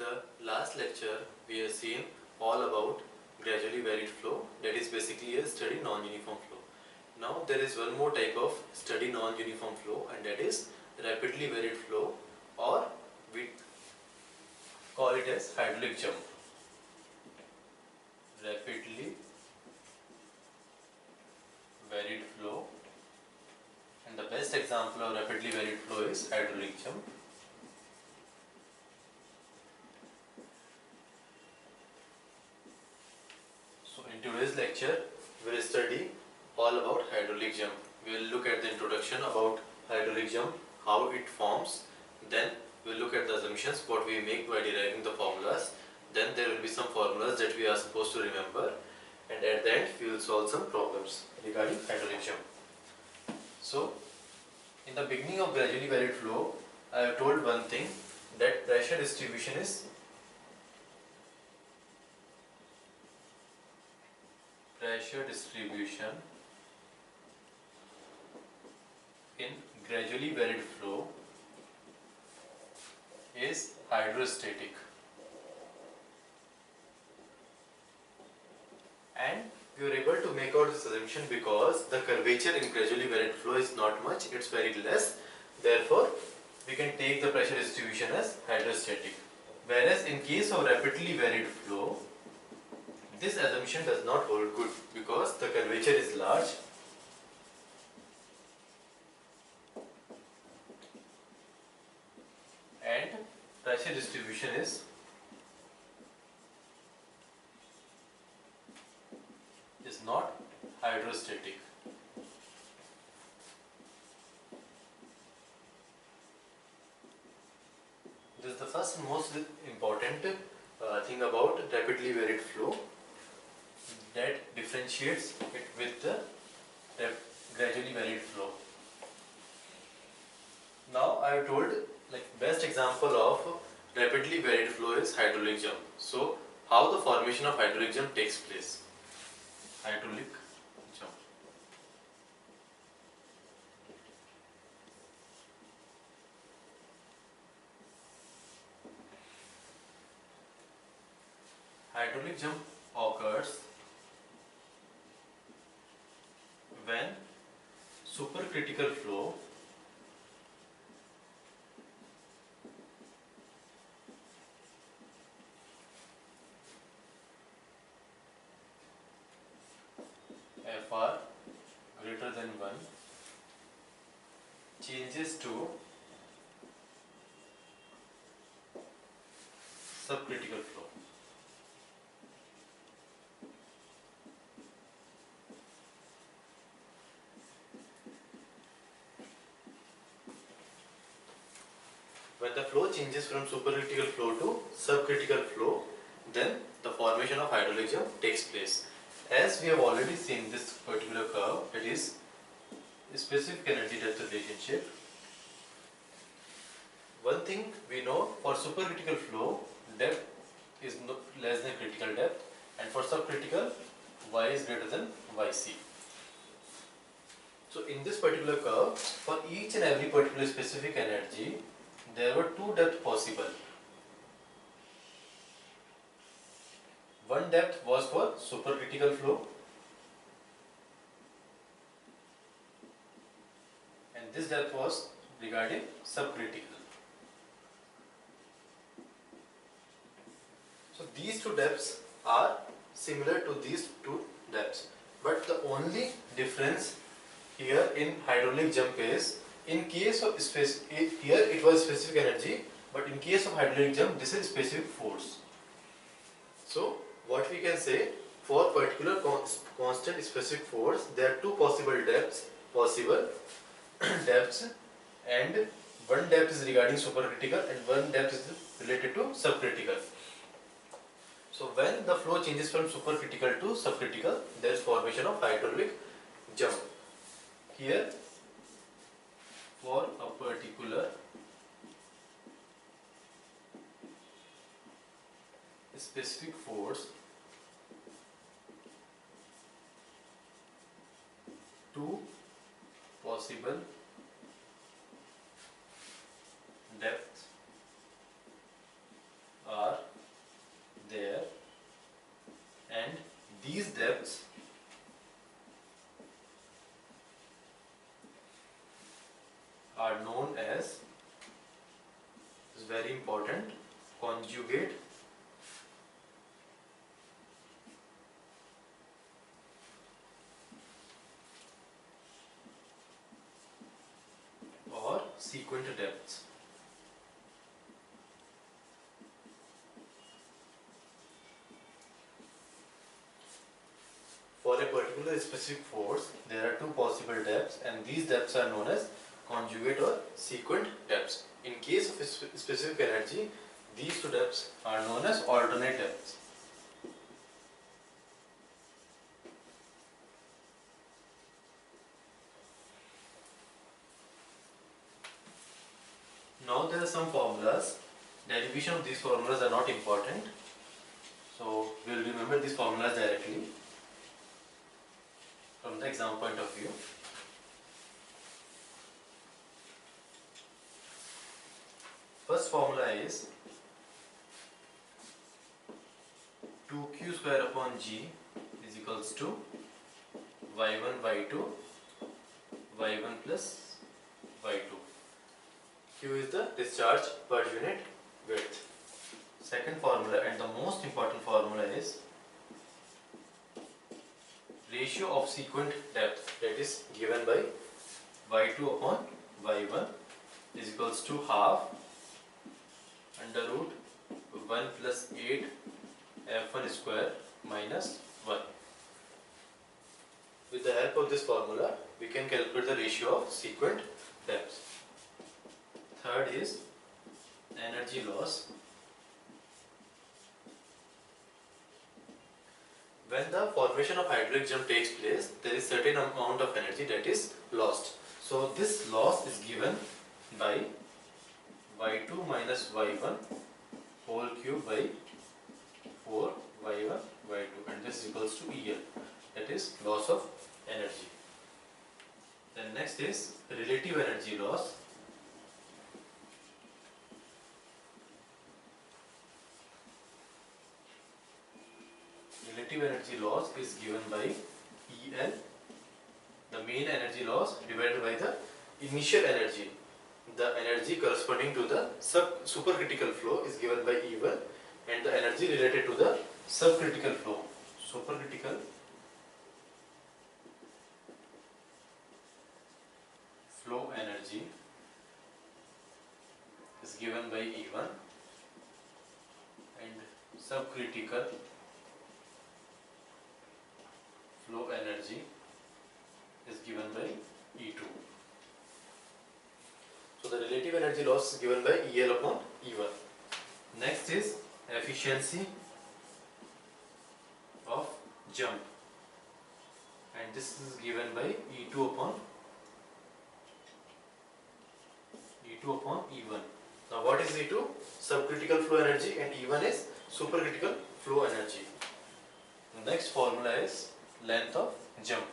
the last lecture, we have seen all about gradually varied flow, that is basically a steady non-uniform flow. Now there is one more type of steady non-uniform flow, and that is rapidly varied flow, or we call it as hydraulic jump. Rapidly varied flow, and the best example of rapidly varied flow is hydraulic jump. So in today's lecture, we will study all about hydraulic jump. We will look at the introduction about hydraulic jump, how it forms, then we will look at the assumptions, what we make by deriving the formulas, then there will be some formulas that we are supposed to remember, and at the end we will solve some problems regarding hydraulic jump. So in the beginning of gradually varied flow, I have told one thing, that pressure distribution in gradually varied flow is hydrostatic, and we are able to make out this assumption because the curvature in gradually varied flow is not much, it's very less. Therefore we can take the pressure distribution as hydrostatic. Whereas in case of rapidly varied flow, this assumption does not hold good because the curvature is large and pressure distribution is not hydrostatic. This is the first and most important thing about rapidly varied flow that differentiates it with the gradually varied flow. Now I have told best example of rapidly varied flow is hydraulic jump. So how the formation of hydraulic jump takes place? Hydraulic jump. Hydraulic jump occurs when supercritical flow Fr greater than 1 changes to subcritical flow. When the flow changes from supercritical flow to subcritical flow, then the formation of hydraulic jump takes place. As we have already seen this particular curve, it is specific energy depth relationship. One thing we know, for supercritical flow, depth is less than critical depth, and for subcritical, y is greater than yc. So in this particular curve, for each and every particular specific energy, there were two depths possible. One depth was for supercritical flow, and this depth was regarding subcritical. So these two depths are similar to these two depths, but the only difference here in hydraulic jump is, in case of here it was specific energy, but in case of hydraulic jump this is specific force. So what we can say, for particular constant specific force, there are two possible depths, and one depth is regarding supercritical and one depth is related to subcritical. So when the flow changes from supercritical to subcritical, there is formation of hydraulic jump. Here, for a particular specific force, two possible depths are these depths are known as, is very important, conjugate or sequent depths. For a particular specific force, there are two possible depths, and these depths are known as conjugate or sequent depths. In case of a specific energy, these two depths are known as alternate depths. Now there are some formulas. Derivation of these formulas are not important, so we will remember these formulas directly from the exam point of view. First formula is 2q square upon g is equals to y1 y2 y1 plus y2. Q is the discharge per unit width. Second formula, and the most important formula, is ratio of sequent depth, that is given by y2 upon y1 is equals to half under root 1 plus 8 f1 square minus 1. With the help of this formula, we can calculate the ratio of sequent depths. Third is energy loss. When the formation of hydraulic jump takes place, there is certain amount of energy that is lost. So this loss is given by y2 minus y1 whole cube by 4 y1 y2, and this is equals to EL, that is loss of energy. Then next is relative energy loss. Relative energy loss is given by EL, the mean energy loss, divided by the initial energy. The energy corresponding to the supercritical flow is given by E1, and the energy related to the subcritical flow, supercritical flow energy, is given by E1, and subcritical flow energy is given by E2. So the relative energy loss is given by EL upon E1. Next is efficiency of jump, and this is given by E2 upon E1. Now what is E2? Subcritical flow energy, and E1 is supercritical flow energy. The next formula is length of jump.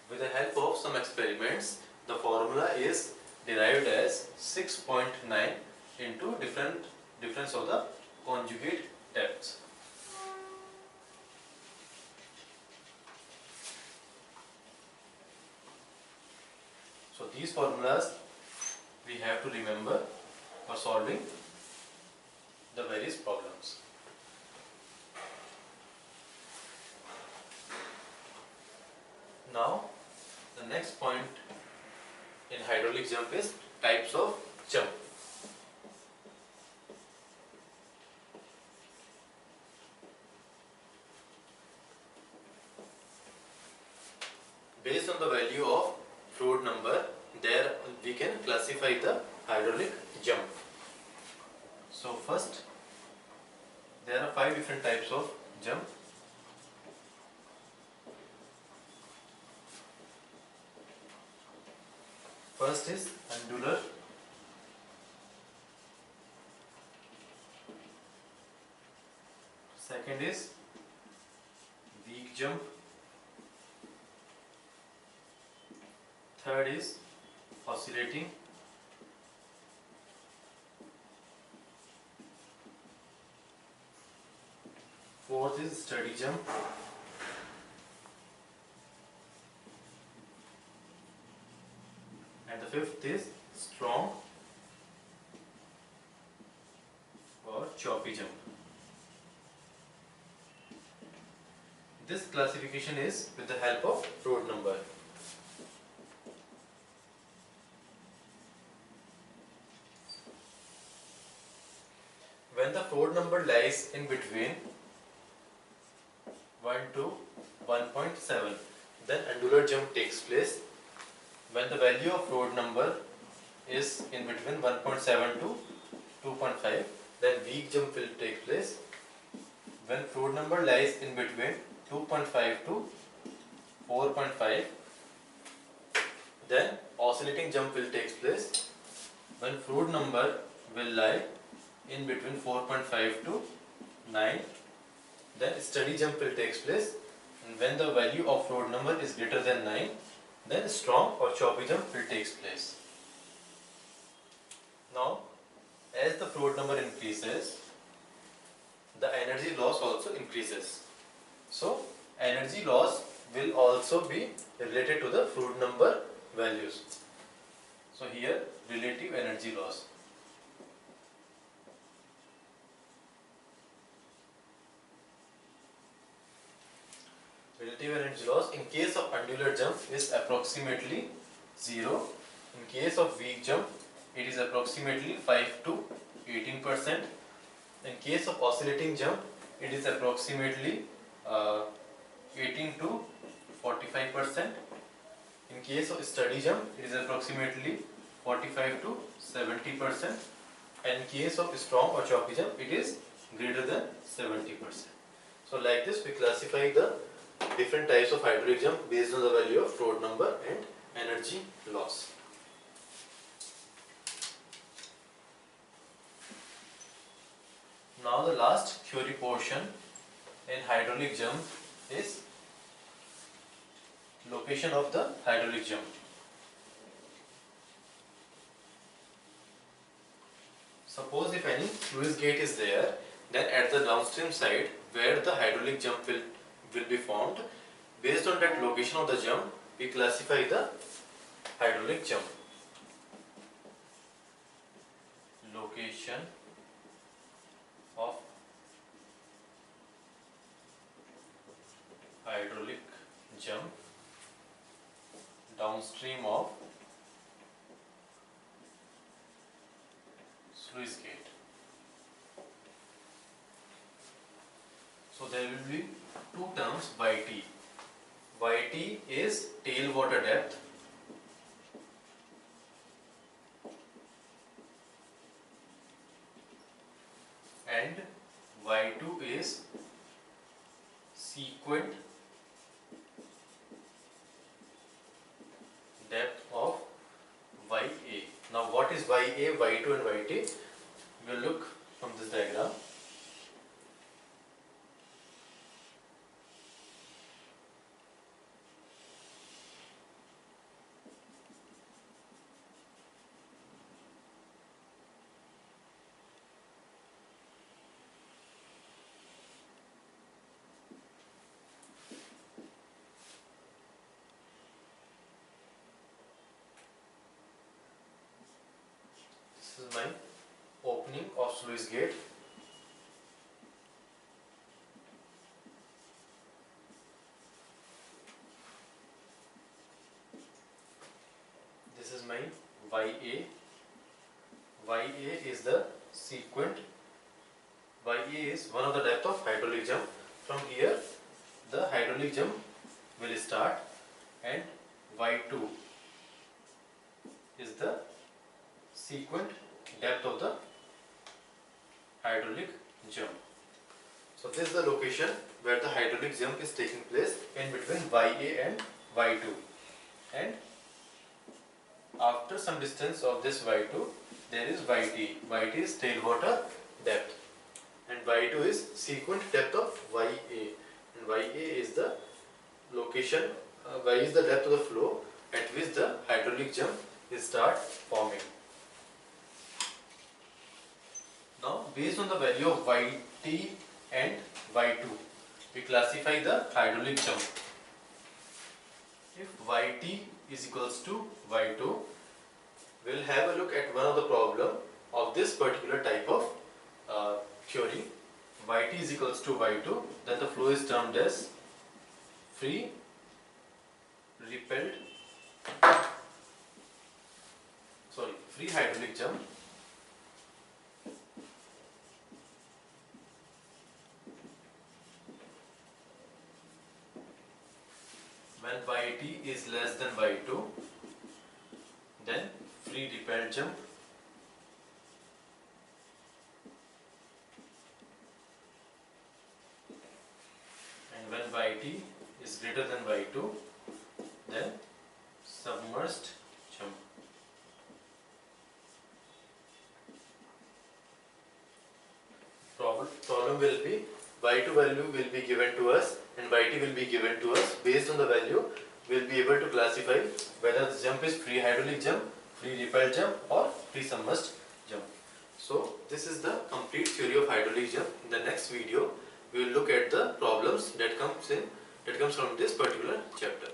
With the help of some experiments, the formula is derived as 6.9 into difference of the conjugate depths. So these formulas we have to remember for solving the various problems. Now the next point in hydraulic jump is types of jump. Based on the value of fluid number, there we can classify the hydraulic jump. So first, there are 5 different types of jump. First is undular, second is weak jump, third is oscillating, fourth is steady jump. And the fifth is strong or choppy jump. This classification is with the help of Froude number. When the Froude number lies in between 1 to 1.7, then angular jump takes place. When the value of Froude number is in between 1.7 to 2.5, then weak jump will take place. When Froude number lies in between 2.5 to 4.5, then oscillating jump will take place. When Froude number will lie in between 4.5 to 9, then steady jump will take place. And when the value of Froude number is greater than 9, then strong or choppy jump will take place. Now, as the Froude number increases, the energy loss also increases. So, energy loss will also be related to the Froude number values. So, here relative energy loss. Relative energy loss in case of angular jump is approximately 0. In case of weak jump, it is approximately 5 to 18%. In case of oscillating jump, it is approximately 18 to 45%. In case of steady jump, it is approximately 45 to 70%. And in case of strong or choppy jump, it is greater than 70%. So like this, we classify the different types of hydraulic jump based on the value of Froude number and energy loss. Now the last theory portion in hydraulic jump is location of the hydraulic jump. Suppose if any sluice gate is there, then at the downstream side where the hydraulic jump will be formed, based on that location of the jump, we classify the hydraulic jump. Location of hydraulic jump downstream of sluice gate. So there will be two terms YT. YT is tail water depth, and Y2 is sequent depth of YA. Now what is YA, Y2 and YT? We will look from this diagram. This is my opening of sluice gate. This is my YA. YA is the sequent. YA is one of the depth of hydraulic jump. From here the hydraulic jump will start, and Y2 is the sequent depth of the hydraulic jump. So this is the location where the hydraulic jump is taking place, in between YA and Y2. And after some distance of this Y2, there is YT. YT is tailwater depth, and Y2 is sequent depth of YA. And YA is the location, Y is the depth of the flow at which the hydraulic jump will start forming. Now, based on the value of YT and Y2, we classify the hydraulic jump. If yt is equals to y2, we'll have a look at one of the problem of this particular type of theory. Yt is equals to y2, then the flow is termed as free hydraulic jump. When yt is less than y2, then free repelled jump. And when yt is greater than y2, then submerged jump. Problem will be y2 value will be given to us and yt will be given to us. Based on the value, we will be able to classify whether the jump is free hydraulic jump, free repelled jump or free submerged jump. So this is the complete theory of hydraulic jump. In the next video, we will look at the problems that comes from this particular chapter.